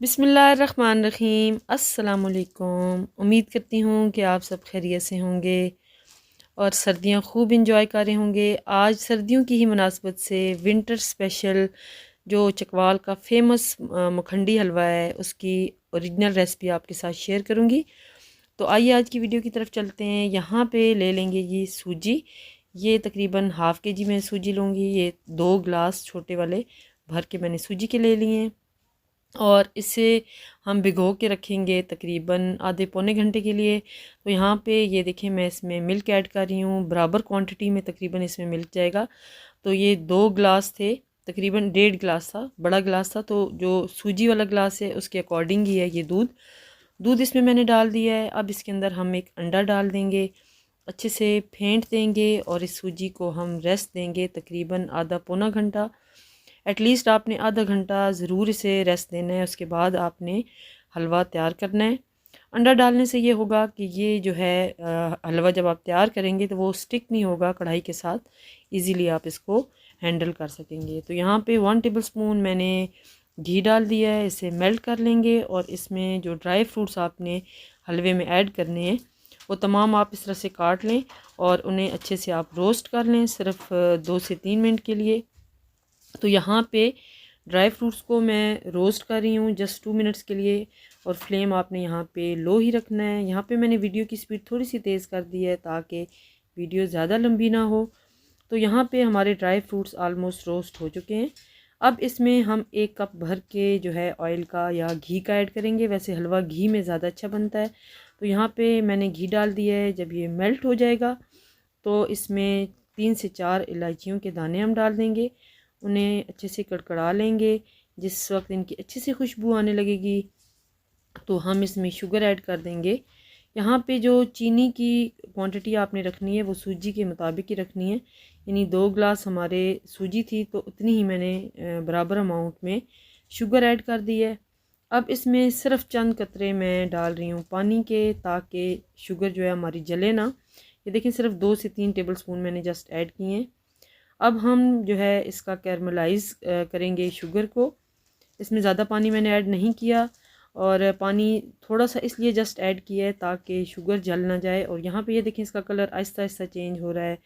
बिस्मिल्लाहिर्रहमानिर्रहीम। अस्सलामुअलैकुम। उम्मीद करती हूँ कि आप सब खैरियत से होंगे और सर्दियाँ खूब इंजॉय कर रहे होंगे। आज सर्दियों की ही मुनासबत से विंटर स्पेशल जो चकवाल का फेमस मखंडी हलवा है उसकी ओरिजिनल रेसिपी आपके साथ शेयर करूँगी। तो आइए आज की वीडियो की तरफ चलते हैं। यहाँ पे ले लेंगे ये सूजी। ये तकरीबन हाफ़ के जी मैं सूजी लूँगी। ये 2 गिलास छोटे वाले भर के मैंने सूजी के ले लिए हैं और इसे हम भिगो के रखेंगे तकरीबन आधे पौने घंटे के लिए। तो यहाँ पे ये देखें मैं इसमें मिल्क ऐड कर रही हूँ, बराबर क्वांटिटी में तकरीबन इसमें मिल्क जाएगा। तो ये 2 गिलास थे, तकरीबन 1.5 गिलास था, बड़ा गिलास था। तो जो सूजी वाला गिलास है उसके अकॉर्डिंग ही है ये दूध। दूध इसमें मैंने डाल दिया है। अब इसके अंदर हम एक अंडा डाल देंगे, अच्छे से फेंट देंगे और इस सूजी को हम रेस्ट देंगे तकरीबन आधा पौना घंटा। एटलीस्ट आपने आधा घंटा ज़रूर इसे रेस्ट देना है। उसके बाद आपने हलवा तैयार करना है। अंडा डालने से ये होगा कि ये जो है हलवा जब आप तैयार करेंगे तो वो स्टिक नहीं होगा कढ़ाई के साथ, इजीली आप इसको हैंडल कर सकेंगे। तो यहाँ पे 1 टेबलस्पून मैंने घी डाल दिया है। इसे मेल्ट कर लेंगे और इसमें जो ड्राई फ्रूट्स आपने हलवे में ऐड करने हैं वो तमाम आप इस तरह से काट लें और उन्हें अच्छे से आप रोस्ट कर लें, सिर्फ 2 से 3 मिनट के लिए। तो यहाँ पे ड्राई फ्रूट्स को मैं रोस्ट कर रही हूँ जस्ट 2 मिनट्स के लिए और फ्लेम आपने यहाँ पे लो ही रखना है। यहाँ पे मैंने वीडियो की स्पीड थोड़ी सी तेज़ कर दी है ताकि वीडियो ज़्यादा लंबी ना हो। तो यहाँ पे हमारे ड्राई फ्रूट्स आलमोस्ट रोस्ट हो चुके हैं। अब इसमें हम 1 कप भर के जो है ऑयल का या घी का ऐड करेंगे। वैसे हलवा घी में ज़्यादा अच्छा बनता है। तो यहाँ पे मैंने घी डाल दिया है। जब ये मेल्ट हो जाएगा तो इसमें 3 से 4 इलायचियों के दाने हम डाल देंगे। उन्हें अच्छे से कड़कड़ा लेंगे। जिस वक्त इनकी अच्छी सी खुशबू आने लगेगी तो हम इसमें शुगर ऐड कर देंगे। यहाँ पे जो चीनी की क्वांटिटी आपने रखनी है वो सूजी के मुताबिक ही रखनी है। यानी 2 गिलास हमारे सूजी थी तो उतनी ही मैंने बराबर अमाउंट में शुगर ऐड कर दी है। अब इसमें सिर्फ चंद कतरे मैं डाल रही हूँ पानी के, ताकि शुगर जो है हमारी जले ना। ये देखिए सिर्फ 2 से 3 टेबलस्पून मैंने जस्ट ऐड किए हैं। अब हम जो है इसका कैरमलाइज़ करेंगे शुगर को। इसमें ज़्यादा पानी मैंने ऐड नहीं किया और पानी थोड़ा सा इसलिए जस्ट ऐड किया है ताकि शुगर जल ना जाए। और यहाँ पे ये देखें इसका कलर आहिस्ता आहिस्ता चेंज हो रहा है।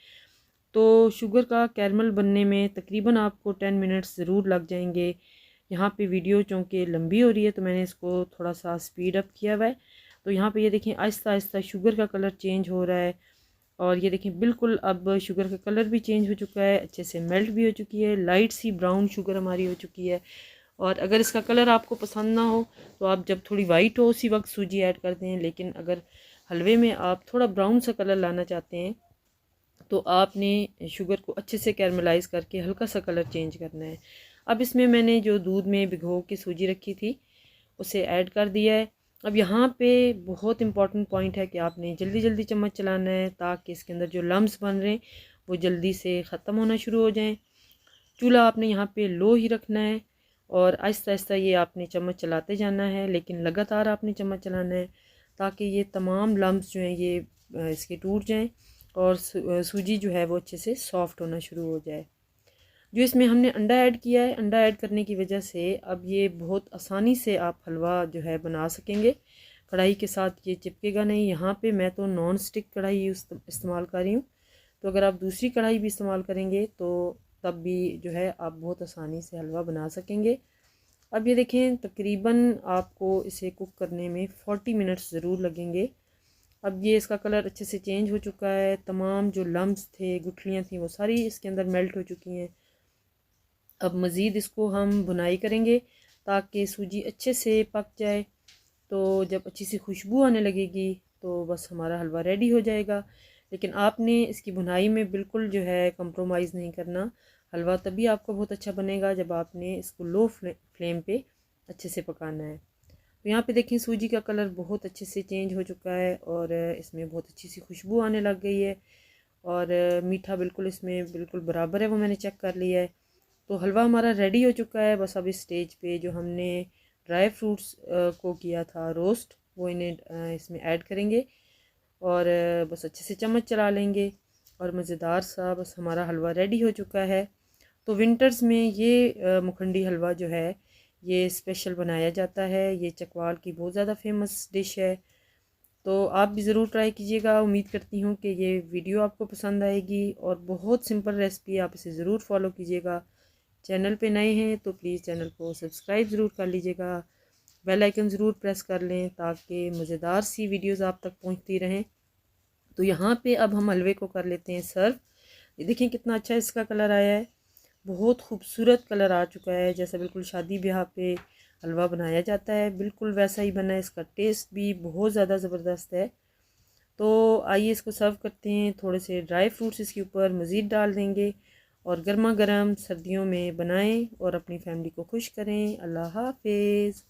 तो शुगर का कैरमल बनने में तकरीबन आपको 10 मिनट्स ज़रूर लग जाएंगे। यहाँ पे वीडियो चूँकि लंबी हो रही है तो मैंने इसको थोड़ा सा स्पीड अप किया हुआ है। तो यहाँ पे ये देखें आहिस्ता आहिस्ता शुगर का कलर चेंज हो रहा है और ये देखिए बिल्कुल अब शुगर का कलर भी चेंज हो चुका है, अच्छे से मेल्ट भी हो चुकी है, लाइट सी ब्राउन शुगर हमारी हो चुकी है। और अगर इसका कलर आपको पसंद ना हो तो आप जब थोड़ी वाइट हो उसी वक्त सूजी ऐड कर दें। लेकिन अगर हलवे में आप थोड़ा ब्राउन सा कलर लाना चाहते हैं तो आपने शुगर को अच्छे से कैरमलाइज़ करके हल्का सा कलर चेंज करना है। अब इसमें मैंने जो दूध में भिगो के सूजी रखी थी उसे ऐड कर दिया है। अब यहाँ पे बहुत इंपॉर्टेंट पॉइंट है कि आपने जल्दी जल्दी चम्मच चलाना है ताकि इसके अंदर जो लम्स बन रहे हैं वो जल्दी से ख़त्म होना शुरू हो जाएं। चूल्हा आपने यहाँ पे लो ही रखना है और आहिस्ता आहिस्ता ये आपने चम्मच चलाते जाना है, लेकिन लगातार आपने चम्मच चलाना है ताकि ये तमाम लम्स जो हैं ये इसके टूट जाएँ और सूजी जो है वो अच्छे से सॉफ़्ट होना शुरू हो जाए। जो इसमें हमने अंडा ऐड किया है, अंडा ऐड करने की वजह से अब ये बहुत आसानी से आप हलवा जो है बना सकेंगे। कढ़ाई के साथ ये चिपकेगा नहीं। यहाँ पे मैं तो नॉन स्टिक कढ़ाई इस्तेमाल कर रही हूँ। तो अगर आप दूसरी कढ़ाई भी इस्तेमाल करेंगे तो तब भी जो है आप बहुत आसानी से हलवा बना सकेंगे। अब ये देखें तकरीबन आपको इसे कुक करने में 40 मिनट्स ज़रूर लगेंगे। अब ये इसका कलर अच्छे से चेंज हो चुका है। तमाम जो लम्स थे, गुठलियाँ थी, वो सारी इसके अंदर मेल्ट हो चुकी हैं। अब मज़ीद इसको हम भुनाई करेंगे ताकि सूजी अच्छे से पक जाए। तो जब अच्छी सी खुशबू आने लगेगी तो बस हमारा हलवा रेडी हो जाएगा। लेकिन आपने इसकी भुनाई में बिल्कुल जो है कंप्रोमाइज़ नहीं करना। हलवा तभी आपका बहुत अच्छा बनेगा जब आपने इसको लो फ्लेम पे अच्छे से पकाना है। तो यहाँ पे देखें सूजी का कलर बहुत अच्छे से चेंज हो चुका है और इसमें बहुत अच्छी सी खुशबू आने लग गई है और मीठा बिल्कुल इसमें बिल्कुल बराबर है, वो मैंने चेक कर लिया है। तो हलवा हमारा रेडी हो चुका है। बस अब इस स्टेज पे जो हमने ड्राई फ्रूट्स को किया था रोस्ट वो इन्हें इसमें ऐड करेंगे और बस अच्छे से चम्मच चला लेंगे और मज़ेदार सा बस हमारा हलवा रेडी हो चुका है। तो विंटर्स में ये मखंडी हलवा जो है ये स्पेशल बनाया जाता है। ये चकवाल की बहुत ज़्यादा फेमस डिश है, तो आप भी ज़रूर ट्राई कीजिएगा। उम्मीद करती हूँ कि ये वीडियो आपको पसंद आएगी और बहुत सिंपल रेसिपी, आप इसे ज़रूर फॉलो कीजिएगा। चैनल पे नए हैं तो प्लीज़ चैनल को सब्सक्राइब ज़रूर कर लीजिएगा, बेल आइकन ज़रूर प्रेस कर लें ताकि मज़ेदार सी वीडियोज़ आप तक पहुँचती रहें। तो यहाँ पे अब हम हलवे को कर लेते हैं सर्व। ये देखें कितना अच्छा इसका कलर आया है, बहुत खूबसूरत कलर आ चुका है, जैसा बिल्कुल शादी ब्याह पे हलवा बनाया जाता है बिल्कुल वैसा ही बना है। इसका टेस्ट भी बहुत ज़्यादा ज़बरदस्त है। तो आइए इसको सर्व करते हैं। थोड़े से ड्राई फ्रूट्स इसके ऊपर मज़ीद डाल देंगे और गर्मा गर्म सर्दियों में बनाएं और अपनी फैमिली को खुश करें। अल्लाह हाफिज़।